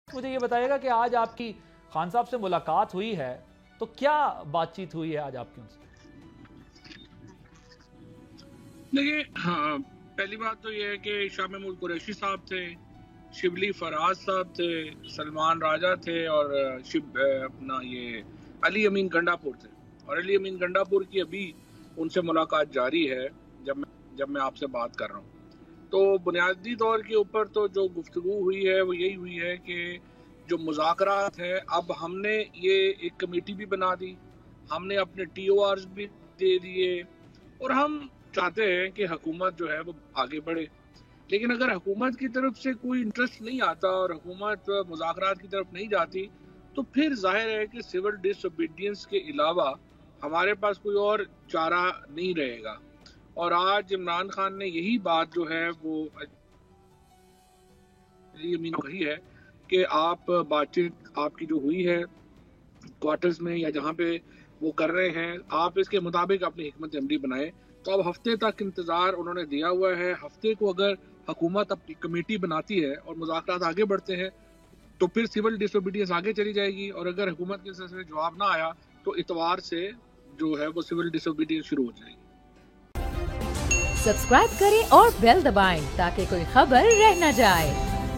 مجھے یہ بتائیے گا کہ آج آپ کی خان صاحب سے ملاقات ہوئی ہے تو کیا بات چیت ہوئی ہے آج آپ کی ان سے؟ دیکھیے، پہلی بات تو یہ ہے کہ شاہ محمود قریشی صاحب تھے، شبلی فراز صاحب تھے، سلمان راجہ تھے اور اپنا یہ علی امین گنڈا پور تھے. اور علی امین گنڈا پور کی ابھی ان سے ملاقات جاری ہے جب میں آپ سے بات کر رہا ہوں. تو بنیادی طور کے اوپر تو جو گفتگو ہوئی ہے وہ یہی ہوئی ہے کہ جو مذاکرات ہیں، اب ہم نے یہ ایک کمیٹی بھی بنا دی، ہم نے اپنے ٹی او آرز بھی دے دیے اور ہم چاہتے ہیں کہ حکومت جو ہے وہ آگے بڑھے. لیکن اگر حکومت کی طرف سے کوئی انٹرسٹ نہیں آتا اور حکومت مذاکرات کی طرف نہیں جاتی تو پھر ظاہر ہے کہ سول ڈس اوبیڈینس کے علاوہ ہمارے پاس کوئی اور چارہ نہیں رہے گا. اور آج عمران خان نے یہی بات جو ہے وہ علی امین کو کہی ہے کہ آپ بات چیت آپ کی جو ہوئی ہے کوارٹرز میں یا جہاں پہ وہ کر رہے ہیں، آپ اس کے مطابق اپنی حکمت عملی بنائیں. تو اب ہفتے تک انتظار انہوں نے دیا ہوا ہے. ہفتے کو اگر حکومت اپنی کمیٹی بناتی ہے اور مذاکرات آگے بڑھتے ہیں تو پھر سول ڈس اوبیڈینس آگے چلی جائے گی. اور اگر حکومت کی طرف سے جواب نہ آیا تو اتوار سے جو ہے وہ سول ڈس اوبیڈینس شروع ہو جائے گی. سبسکرائب کریں اور بیل دبائیں تاکہ کوئی خبر رہ نہ جائے.